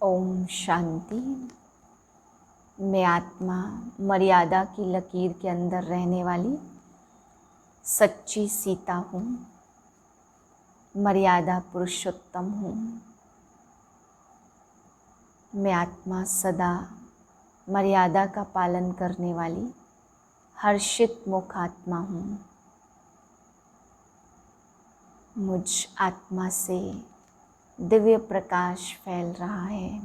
ओम शांति। मैं आत्मा मर्यादा की लकीर के अंदर रहने वाली सच्ची सीता हूँ। मर्यादा पुरुषोत्तम हूँ। मैं आत्मा सदा मर्यादा का पालन करने वाली हर्षित मुख आत्मा हूँ। मुझ आत्मा से दिव्य प्रकाश फैल रहा है।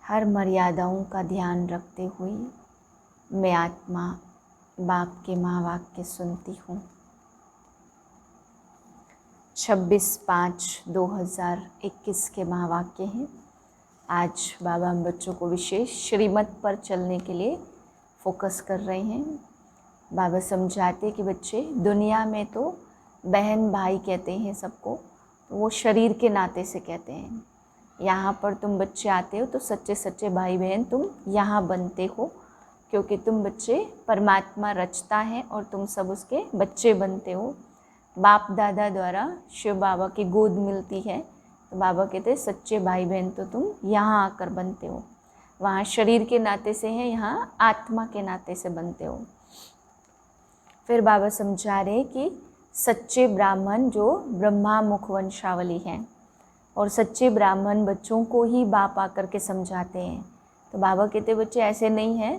हर मर्यादाओं का ध्यान रखते हुए मैं आत्मा बाप के महावाक्य सुनती हूँ। 26/5/2021 के महावाक्य हैं। आज बाबा हम बच्चों को विशेष श्रीमत पर चलने के लिए फोकस कर रहे हैं। बाबा समझाते कि बच्चे दुनिया में तो बहन भाई कहते हैं सबको, तो वो शरीर के नाते से कहते हैं। यहाँ पर तुम बच्चे आते हो तो सच्चे सच्चे भाई बहन तुम यहाँ बनते हो, क्योंकि तुम बच्चे परमात्मा रचता है और तुम सब उसके बच्चे बनते हो। बाप दादा द्वारा शिव बाबा की गोद मिलती है, तो बाबा कहते हैं सच्चे भाई बहन तो तुम यहाँ आकर बनते हो। वहाँ शरीर के नाते से हैं, यहाँ आत्मा के नाते से बनते हो। फिर बाबा समझा रहे कि सच्चे ब्राह्मण जो ब्रह्मा मुख वंशावली हैं और सच्चे ब्राह्मण बच्चों को ही बाप आकर के समझाते हैं। तो बाबा कहते बच्चे ऐसे नहीं है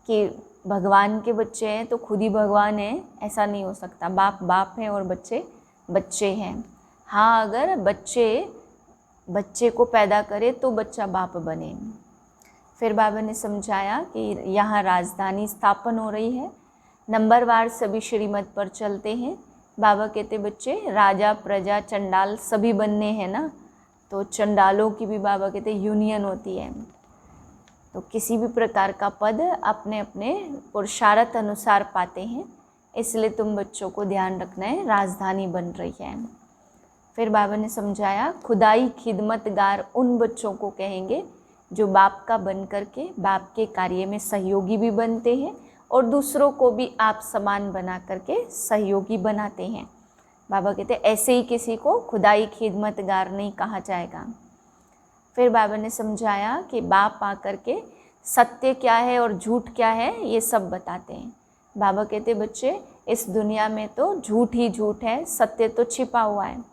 कि भगवान के बच्चे हैं तो खुद ही भगवान हैं, ऐसा नहीं हो सकता। बाप बाप हैं और बच्चे बच्चे हैं। हाँ, अगर बच्चे को पैदा करे तो बच्चा बाप बने। फिर बाबा ने समझाया कि यहाँ राजधानी स्थापन हो रही है, नंबरवार सभी श्रीमत पर चलते हैं। बाबा कहते बच्चे राजा प्रजा चंडाल सभी बनने हैं ना, तो चंडालों की भी बाबा कहते यूनियन होती है। तो किसी भी प्रकार का पद अपने अपने पुरुषार्थ अनुसार पाते हैं, इसलिए तुम बच्चों को ध्यान रखना है, राजधानी बन रही है। फिर बाबा ने समझाया खुदाई खिदमतगार उन बच्चों को कहेंगे जो बाप का बन करके बाप के कार्य में सहयोगी भी बनते हैं और दूसरों को भी आप समान बना करके सहयोगी बनाते हैं। बाबा कहते ऐसे ही किसी को खुदाई खिदमतगार नहीं कहा जाएगा। फिर बाबा ने समझाया कि बाप आकर के सत्य क्या है और झूठ क्या है ये सब बताते हैं। बाबा कहते बच्चे इस दुनिया में तो झूठ ही झूठ है, सत्य तो छिपा हुआ है।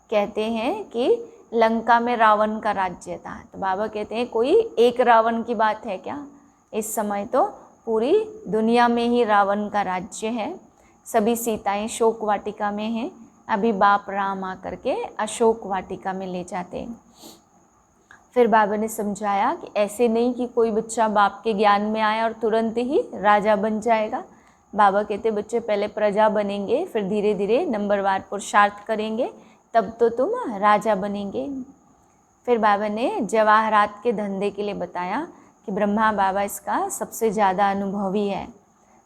कहते हैं कि लंका में रावण का राज्य था, तो बाबा कहते हैं कोई एक रावण की बात है क्या? इस समय तो पूरी दुनिया में ही रावण का राज्य है। सभी सीताएं शोक वाटिका में हैं। अभी बाप राम आकर के अशोक वाटिका में ले जाते हैं। फिर बाबा ने समझाया कि ऐसे नहीं कि कोई बच्चा बाप के ज्ञान में आया और तुरंत ही राजा बन जाएगा। बाबा कहते बच्चे पहले प्रजा बनेंगे, फिर धीरे धीरे नंबरवार पुरुषार्थ करेंगे, तब तो तुम राजा बनेंगे। फिर बाबा ने जवाहरात के धंधे के लिए बताया कि ब्रह्मा बाबा इसका सबसे ज़्यादा अनुभवी है।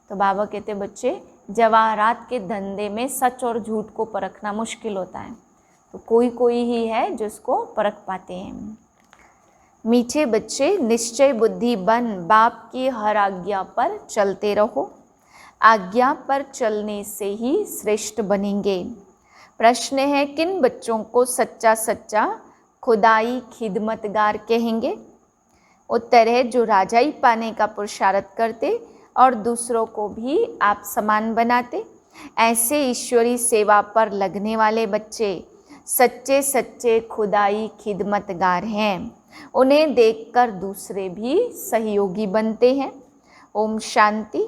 तो बाबा कहते बच्चे जवाहरात के धंधे में सच और झूठ को परखना मुश्किल होता है, तो कोई कोई ही है जो इसको परख पाते हैं। मीठे बच्चे निश्चय बुद्धि बन बाप की हर आज्ञा पर चलते रहो। आज्ञा पर चलने से ही श्रेष्ठ बनेंगे। प्रश्न है किन बच्चों को सच्चा सच्चा खुदाई खिदमतगार कहेंगे? उत्तर है जो राजाई पाने का पुरुषार्थ करते और दूसरों को भी आप समान बनाते। ऐसे ईश्वरी सेवा पर लगने वाले बच्चे सच्चे सच्चे खुदाई खिदमतगार हैं। उन्हें देखकर दूसरे भी सहयोगी बनते हैं। ओम शांति।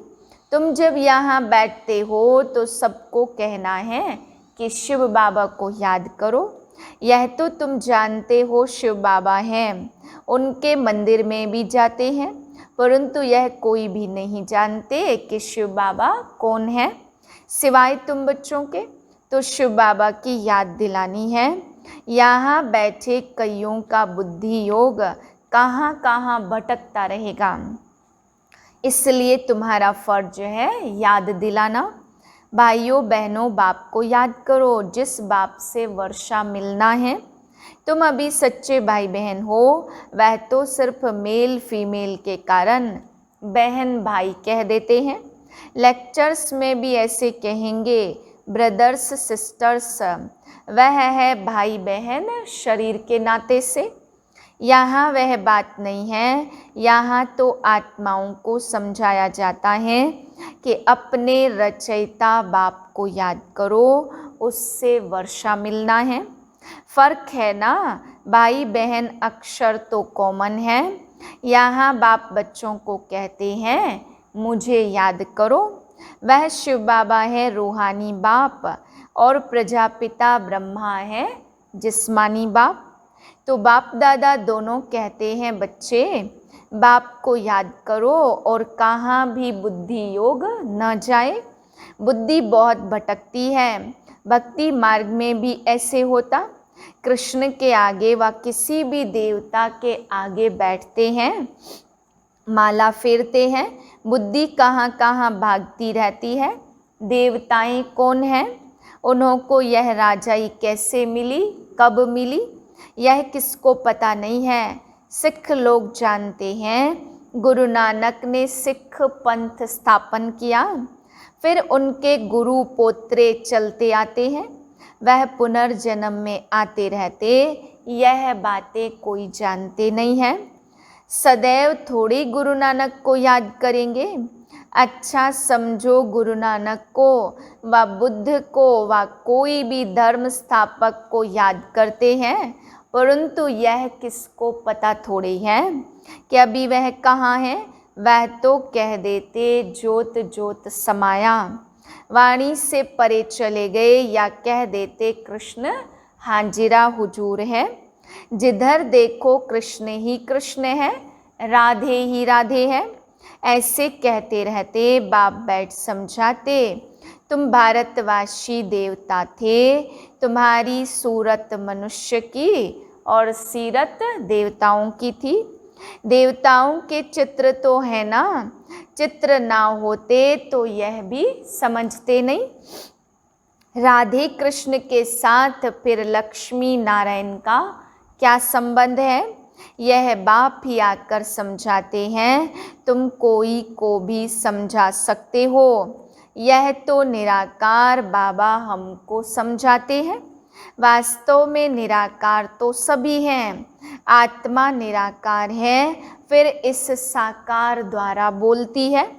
तुम जब यहाँ बैठते हो तो सबको कहना है कि शिव बाबा को याद करो। यह तो तुम जानते हो शिव बाबा हैं, उनके मंदिर में भी जाते हैं, परंतु यह कोई भी नहीं जानते कि शिव बाबा कौन है सिवाय तुम बच्चों के। तो शिव बाबा की याद दिलानी है। यहाँ बैठे कईयों का बुद्धि योग कहाँ कहाँ भटकता रहेगा, इसलिए तुम्हारा फर्ज है याद दिलाना। भाइयों बहनों बाप को याद करो जिस बाप से वर्षा मिलना है। तुम अभी सच्चे भाई बहन हो, वह तो सिर्फ मेल फीमेल के कारण बहन भाई कह देते हैं। लेक्चर्स में भी ऐसे कहेंगे, ब्रदर्स सिस्टर्स, वह है भाई बहन शरीर के नाते से। यहाँ वह बात नहीं है, यहाँ तो आत्माओं को समझाया जाता है कि अपने रचयिता बाप को याद करो, उससे वर्षा मिलना है। फ़र्क है ना, भाई बहन अक्षर तो कॉमन है। यहाँ बाप बच्चों को कहते हैं मुझे याद करो। वह शिव बाबा है रूहानी बाप, और प्रजापिता ब्रह्मा है जिस्मानी बाप। तो बाप दादा दोनों कहते हैं बच्चे बाप को याद करो, और कहाँ भी बुद्धि योग न जाए। बुद्धि बहुत भटकती है, भक्ति मार्ग में भी ऐसे होता। कृष्ण के आगे व किसी भी देवता के आगे बैठते हैं, माला फेरते हैं, बुद्धि कहाँ कहाँ भागती रहती है। देवताएं कौन हैं, उन्होंने यह राजाई कैसे मिली, कब मिली, यह किसको पता नहीं है। सिख लोग जानते हैं गुरु नानक ने सिख पंथ स्थापन किया, फिर उनके गुरु पोत्रे चलते आते हैं, वह पुनर्जन्म में आते रहते, यह बातें कोई जानते नहीं है। सदैव थोड़ी गुरु नानक को याद करेंगे। अच्छा समझो गुरु नानक को व बुद्ध को व कोई भी धर्म स्थापक को याद करते हैं, परंतु यह किसको पता थोड़ी है कि अभी वह कहाँ है। वह तो कह देते ज्योत ज्योत समाया, वाणी से परे चले गए, या कह देते कृष्ण हाजिरा हुजूर है। जिधर देखो कृष्ण ही कृष्ण है, राधे ही राधे है, ऐसे कहते रहते। बाप बैठ समझाते, तुम भारतवासी देवता थे, तुम्हारी सूरत मनुष्य की और सीरत देवताओं की थी। देवताओं के चित्र तो है ना, चित्र ना होते तो यह भी समझते नहीं। राधे कृष्ण के साथ फिर लक्ष्मी नारायण का क्या संबंध है, यह बाप ही आकर समझाते हैं। तुम कोई को भी समझा सकते हो, यह तो निराकार बाबा हमको समझाते हैं। वास्तव में निराकार तो सभी हैं, आत्मा निराकार है, फिर इस साकार द्वारा बोलती है।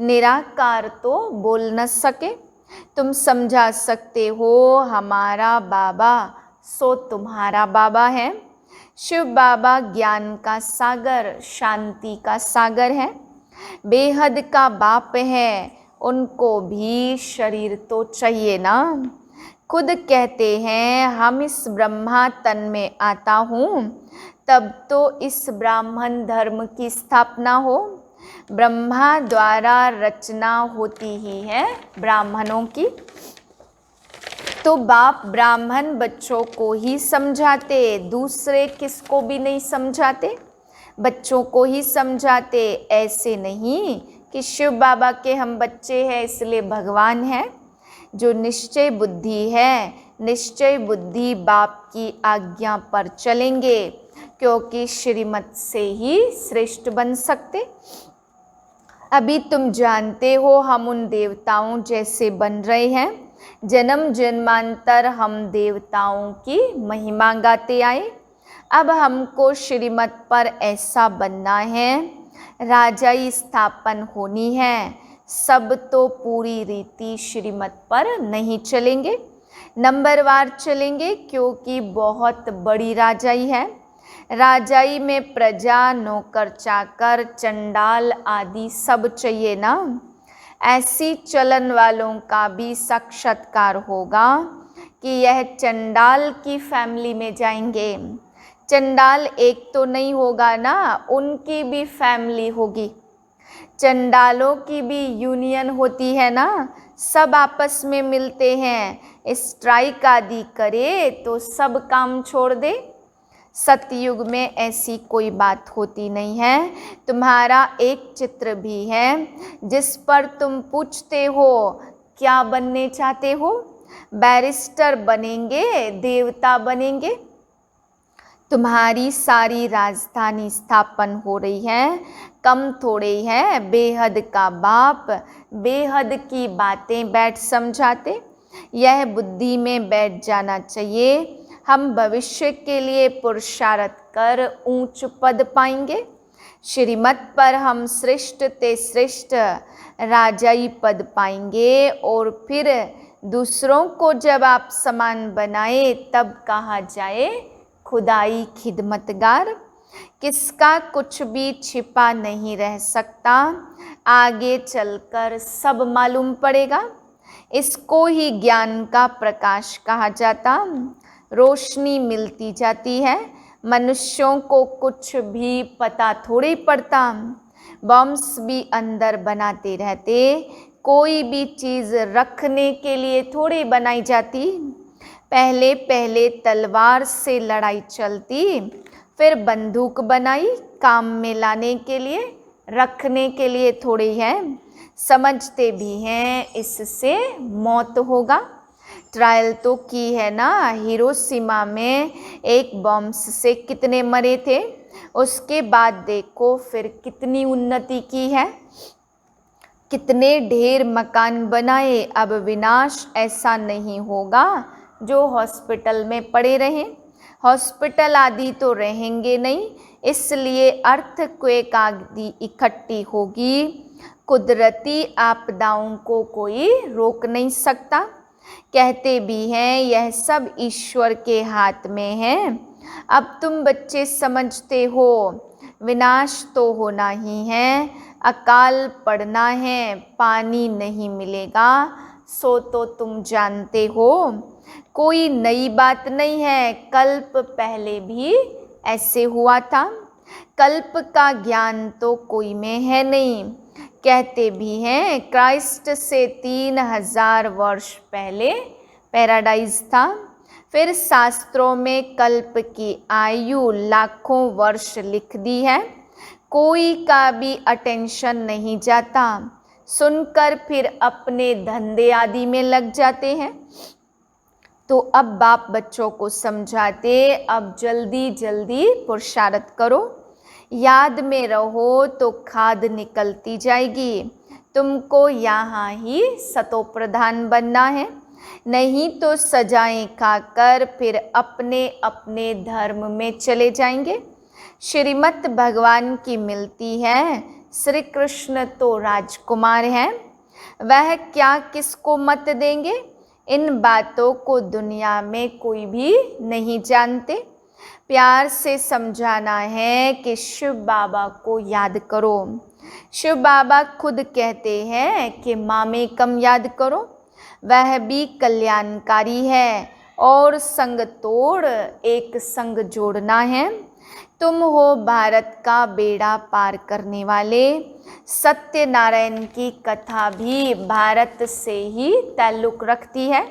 निराकार तो बोल न सके। तुम समझा सकते हो हमारा बाबा सो तुम्हारा बाबा है। शिव बाबा ज्ञान का सागर, शांति का सागर है, बेहद का बाप है। उनको भी शरीर तो चाहिए ना। खुद कहते हैं हम इस ब्रह्मा तन में आता हूँ, तब तो इस ब्राह्मण धर्म की स्थापना हो। ब्रह्मा द्वारा रचना होती ही है ब्राह्मणों की, तो बाप ब्राह्मण बच्चों को ही समझाते, दूसरे किसको भी नहीं समझाते, बच्चों को ही समझाते। ऐसे नहीं कि शिव बाबा के हम बच्चे हैं इसलिए भगवान है। जो निश्चय बुद्धि है, निश्चय बुद्धि बाप की आज्ञा पर चलेंगे, क्योंकि श्रीमत से ही श्रेष्ठ बन सकते। अभी तुम जानते हो हम उन देवताओं जैसे बन रहे हैं। जन्म जन्मांतर हम देवताओं की महिमा गाते आए, अब हमको श्रीमत पर ऐसा बनना है। राजाई स्थापन होनी है, सब तो पूरी रीति श्रीमत पर नहीं चलेंगे, नंबरवार चलेंगे, क्योंकि बहुत बड़ी राजाई है। राजाई में प्रजा, नौकर चाकर, चंडाल आदि सब चाहिए ना। ऐसी चलन वालों का भी साक्षात्कार होगा कि यह चंडाल की फैमिली में जाएंगे। चंडाल एक तो नहीं होगा ना, उनकी भी फैमिली होगी। चंडालों की भी यूनियन होती है ना, सब आपस में मिलते हैं, स्ट्राइक आदि करे तो सब काम छोड़ दे। सतयुग में ऐसी कोई बात होती नहीं है। तुम्हारा एक चित्र भी है जिस पर तुम पूछते हो क्या बनने चाहते हो। बैरिस्टर बनेंगे, देवता बनेंगे। तुम्हारी सारी राजधानी स्थापन हो रही है, कम थोड़े है। बेहद का बाप बेहद की बातें बैठ समझाते। यह बुद्धि में बैठ जाना चाहिए। हम भविष्य के लिए पुरुषार्थ कर ऊंच पद पाएंगे। श्रीमत पर हम श्रेष्ठ ते श्रेष्ठ राजाई पद पाएंगे और फिर दूसरों को जब आप समान बनाए तब कहा जाए खुदाई खिदमतगार। किसका कुछ भी छिपा नहीं रह सकता, आगे चलकर सब मालूम पड़ेगा। इसको ही ज्ञान का प्रकाश कहा जाता। रोशनी मिलती जाती है, मनुष्यों को कुछ भी पता थोड़ी पड़ता। बॉम्ब्स भी अंदर बनाते रहते, कोई भी चीज़ रखने के लिए थोड़ी बनाई जाती। पहले पहले तलवार से लड़ाई चलती, फिर बंदूक बनाई काम में लाने के लिए, रखने के लिए थोड़ी है। समझते भी हैं इससे मौत होगा। ट्रायल तो की है ना, हिरोशिमा में एक बॉम्ब से कितने मरे थे, उसके बाद देखो फिर कितनी उन्नति की है, कितने ढेर मकान बनाए। अब विनाश ऐसा नहीं होगा जो हॉस्पिटल में पड़े रहें। हॉस्पिटल आदि तो रहेंगे नहीं, इसलिए अर्थक्वेक आदि इकट्ठी होगी। कुदरती आपदाओं को कोई रोक नहीं सकता। कहते भी हैं यह सब ईश्वर के हाथ में है। अब तुम बच्चे समझते हो विनाश तो होना ही है, अकाल पड़ना है, पानी नहीं मिलेगा, सो तो तुम जानते हो। कोई नई बात नहीं है, कल्प पहले भी ऐसे हुआ था। कल्प का ज्ञान तो कोई में है नहीं। कहते भी हैं क्राइस्ट से 3000 वर्ष पहले पैराडाइज था। फिर शास्त्रों में कल्प की आयु लाखों वर्ष लिख दी है। कोई का भी अटेंशन नहीं जाता, सुनकर फिर अपने धंधे आदि में लग जाते हैं। तो अब बाप बच्चों को समझाते, अब जल्दी जल्दी पुरुषार्थ करो, याद में रहो तो खाद निकलती जाएगी। तुमको यहाँ ही सतो प्रधान बनना है, नहीं तो सजाएं खाकर फिर अपने अपने धर्म में चले जाएंगे। श्रीमत भगवान की मिलती है, श्री कृष्ण तो राजकुमार हैं, वह क्या किसको मत देंगे। इन बातों को दुनिया में कोई भी नहीं जानते। प्यार से समझाना है कि शिव बाबा को याद करो। शिव बाबा खुद कहते हैं कि मामे कम याद करो, वह भी कल्याणकारी है और संग तोड़ एक संग जोड़ना है। तुम हो भारत का बेड़ा पार करने वाले। सत्यनारायण की कथा भी भारत से ही ताल्लुक रखती है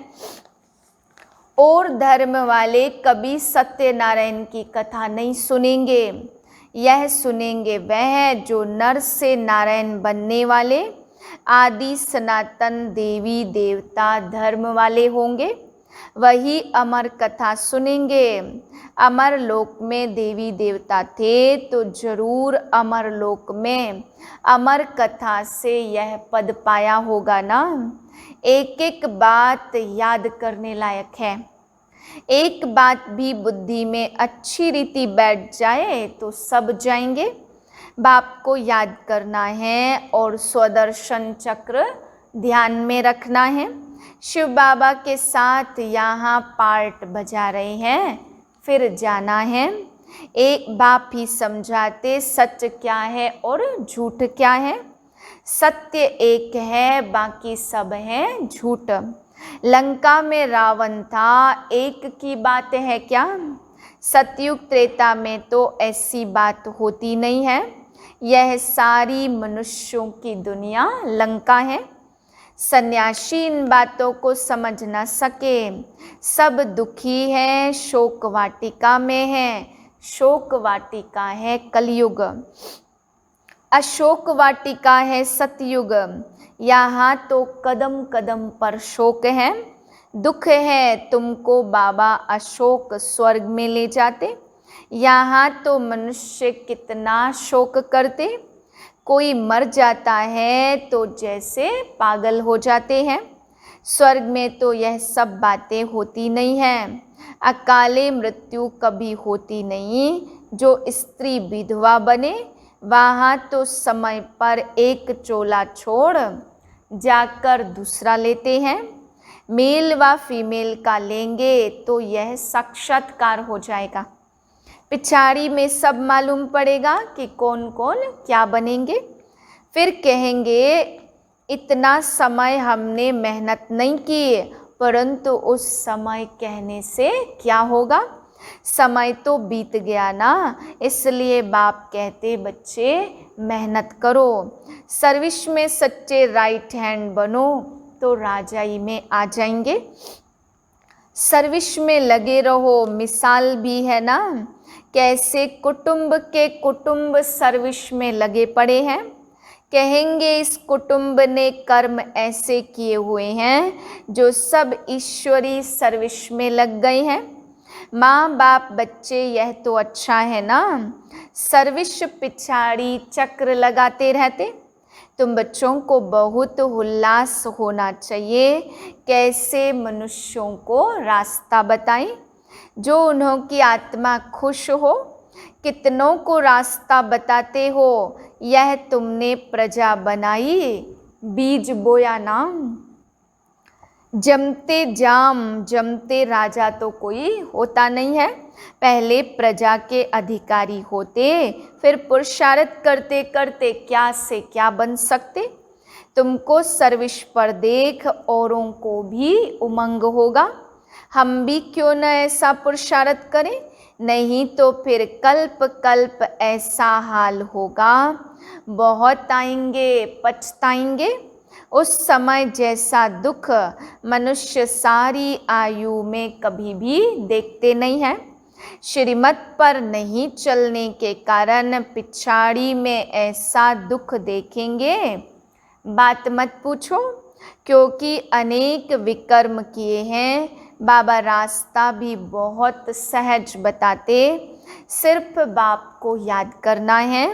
और धर्म वाले कभी सत्यनारायण की कथा नहीं सुनेंगे। यह सुनेंगे वह जो नर से नारायण बनने वाले आदि सनातन देवी देवता धर्म वाले होंगे, वही अमर कथा सुनेंगे। अमर लोक में देवी देवता थे तो जरूर अमर लोक में अमर कथा से यह पद पाया होगा ना। एक एक बात याद करने लायक है। एक बात भी बुद्धि में अच्छी रीति बैठ जाए तो सब जाएंगे। बाप को याद करना है और स्वदर्शन चक्र ध्यान में रखना है। शिव बाबा के साथ यहाँ पार्ट बजा रहे हैं, फिर जाना है। एक बाप ही समझाते सच क्या है और झूठ क्या है। सत्य एक है, बाकी सब है झूठ। लंका में रावण था, एक की बात है क्या। सतयुग त्रेता में तो ऐसी बात होती नहीं है। यह सारी मनुष्यों की दुनिया लंका है। सन्यासी इन बातों को समझ न सके। सब दुखी है, शोक वाटिका में है। शोक वाटिका है कलयुग, अशोक वाटिका है सतयुग। यहाँ तो कदम कदम पर शोक है। दुख है तुमको बाबा अशोक स्वर्ग में ले जाते। यहाँ तो मनुष्य कितना शोक करते। कोई मर जाता है तो जैसे पागल हो जाते हैं। स्वर्ग में तो यह सब बातें होती नहीं हैं। अकाले मृत्यु कभी होती नहीं। जो स्त्री विधवा बने वहाँ तो समय पर एक चोला छोड़ जाकर दूसरा लेते हैं। मेल व फीमेल का लेंगे तो यह साक्षात्कार हो जाएगा। पिछाड़ी में सब मालूम पड़ेगा कि कौन कौन क्या बनेंगे। फिर कहेंगे इतना समय हमने मेहनत नहीं की, परंतु उस समय कहने से क्या होगा, समय तो बीत गया ना। इसलिए बाप कहते बच्चे मेहनत करो, सर्विस में सच्चे राइट हैंड बनो तो राजाई में आ जाएंगे। सर्विस में लगे रहो, मिसाल भी है ना, कैसे कुटुंब के कुटुंब सर्विस में लगे पड़े हैं। कहेंगे इस कुटुंब ने कर्म ऐसे किए हुए हैं जो सब ईश्वरी सर्विस में लग गए हैं। माँ बाप बच्चे यह तो अच्छा है ना, सर्विस पिछाड़ी चक्र लगाते रहते। तुम बच्चों को बहुत उल्लास होना चाहिए, कैसे मनुष्यों को रास्ता बताएं जो उन्हों की आत्मा खुश हो। कितनों को रास्ता बताते हो, यह तुमने प्रजा बनाई, बीज बोया नाम। जमते जाम जमते राजा तो कोई होता नहीं है। पहले प्रजा के अधिकारी होते, फिर पुरुषार्थ करते करते क्या से क्या बन सकते। तुमको सर्विस पर देख औरों को भी उमंग होगा, हम भी क्यों न ऐसा पुरुषार्थ करें, नहीं तो फिर कल्प कल्प ऐसा हाल होगा। बहुत आएंगे पछताएंगे। उस समय जैसा दुख मनुष्य सारी आयु में कभी भी देखते नहीं हैं। श्रीमत पर नहीं चलने के कारण पिछाड़ी में ऐसा दुख देखेंगे, बात मत पूछो, क्योंकि अनेक विकर्म किए हैं। बाबा रास्ता भी बहुत सहज बताते, सिर्फ बाप को याद करना है,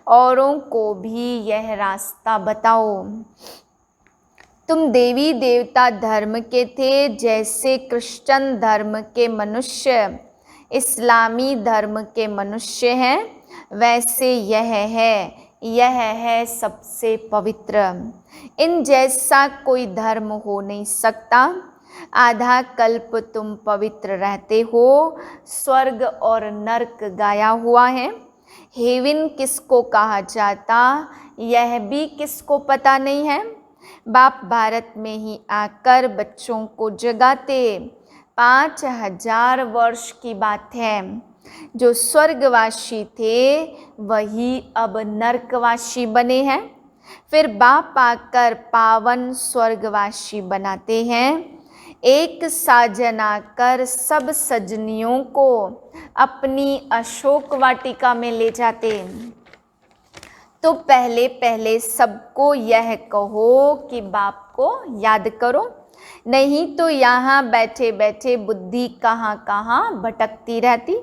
औरों को भी यह रास्ता बताओ। तुम देवी देवता धर्म के थे, जैसे क्रिश्चियन धर्म के मनुष्य इस्लामी धर्म के मनुष्य हैं, वैसे यह है सबसे पवित्र। इन जैसा कोई धर्म हो नहीं सकता। आधा कल्प तुम पवित्र रहते हो। स्वर्ग और नरक गाया हुआ है। हेवन किसको कहा जाता, यह भी किसको पता नहीं है। बाप भारत में ही आकर बच्चों को जगाते। 5000 वर्ष की बात है। जो स्वर्गवासी थे वही अब नरकवासी बने हैं। फिर बाप आकर पावन स्वर्गवासी बनाते हैं। एक साजन आकर सब सजनियों को अपनी अशोक वाटिका में ले जाते। तो पहले पहले सबको यह कहो कि बाप को याद करो, नहीं तो यहाँ बैठे बैठे बुद्धि कहाँ कहाँ भटकती रहती।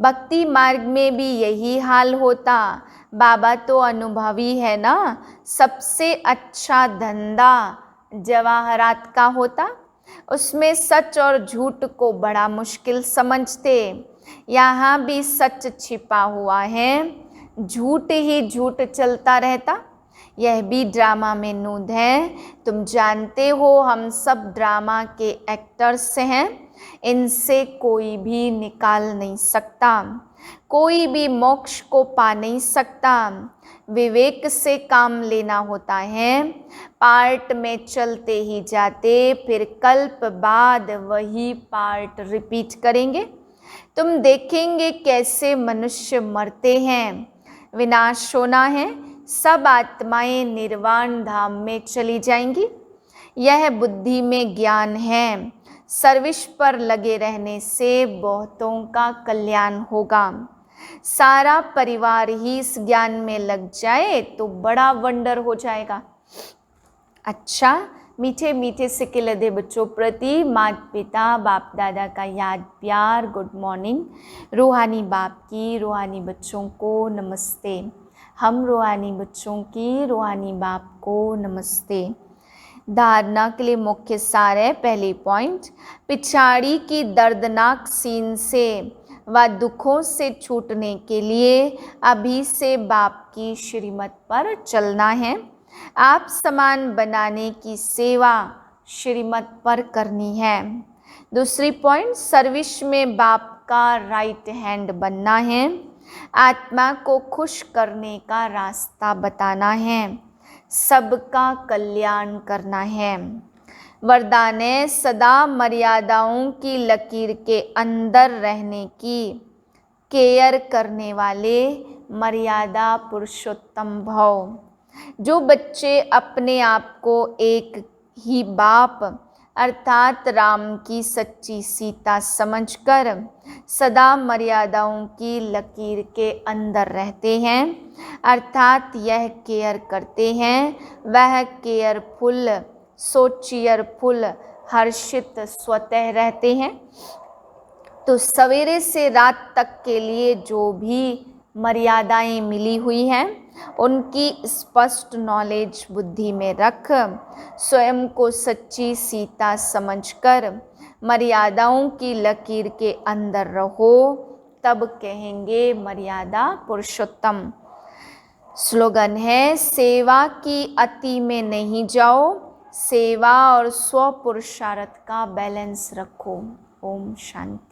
भक्ति मार्ग में भी यही हाल होता। बाबा तो अनुभवी है ना। सबसे अच्छा धंधा जवाहरात का होता, उसमें सच और झूठ को बड़ा मुश्किल समझते। यहाँ भी सच छिपा हुआ है, झूठ ही झूठ चलता रहता। यह भी ड्रामा में नूद है। तुम जानते हो हम सब ड्रामा के एक्टर्स हैं, इनसे कोई भी निकाल नहीं सकता, कोई भी मोक्ष को पा नहीं सकता। विवेक से काम लेना होता है। पार्ट में चलते ही जाते, फिर कल्प बाद वही पार्ट रिपीट करेंगे। तुम देखेंगे कैसे मनुष्य मरते हैं, विनाश होना है, सब आत्माएं निर्वाण धाम में चली जाएंगी। यह बुद्धि में ज्ञान है। सर्विस पर लगे रहने से बहुतों का कल्याण होगा। सारा परिवार ही इस ज्ञान में लग जाए तो बड़ा वंडर हो जाएगा। अच्छा, मीठे मीठे सिक्के लदे बच्चों प्रति माता पिता बाप दादा का याद प्यार गुड मॉर्निंग। रूहानी बाप की रूहानी बच्चों को नमस्ते। हम रूहानी बच्चों की रूहानी बाप को नमस्ते। धारणा के लिए मुख्य सार है। पहली पॉइंट, पिछाड़ी की दर्दनाक सीन से व दुखों से छूटने के लिए अभी से बाप की श्रीमत पर चलना है। आप समान बनाने की सेवा श्रीमत पर करनी है। दूसरी पॉइंट, सर्विस में बाप का राइट हैंड बनना है। आत्मा को खुश करने का रास्ता बताना है। सबका कल्याण करना है। वरदान है, सदा मर्यादाओं की लकीर के अंदर रहने की केयर करने वाले मर्यादा पुरुषोत्तम भव। जो बच्चे अपने आप को एक ही बाप अर्थात राम की सच्ची सीता समझकर सदा मर्यादाओं की लकीर के अंदर रहते हैं अर्थात यह केयर करते हैं, वह केयरफुल सो चीयरफुल हर्षित स्वतः रहते हैं। तो सवेरे से रात तक के लिए जो भी मर्यादाएं मिली हुई हैं उनकी स्पष्ट नॉलेज बुद्धि में रख स्वयं को सच्ची सीता समझकर मर्यादाओं की लकीर के अंदर रहो, तब कहेंगे मर्यादा पुरुषोत्तम। स्लोगन है, सेवा की अति में नहीं जाओ, सेवा और स्व पुरुषार्थ का बैलेंस रखो। ओम शांति।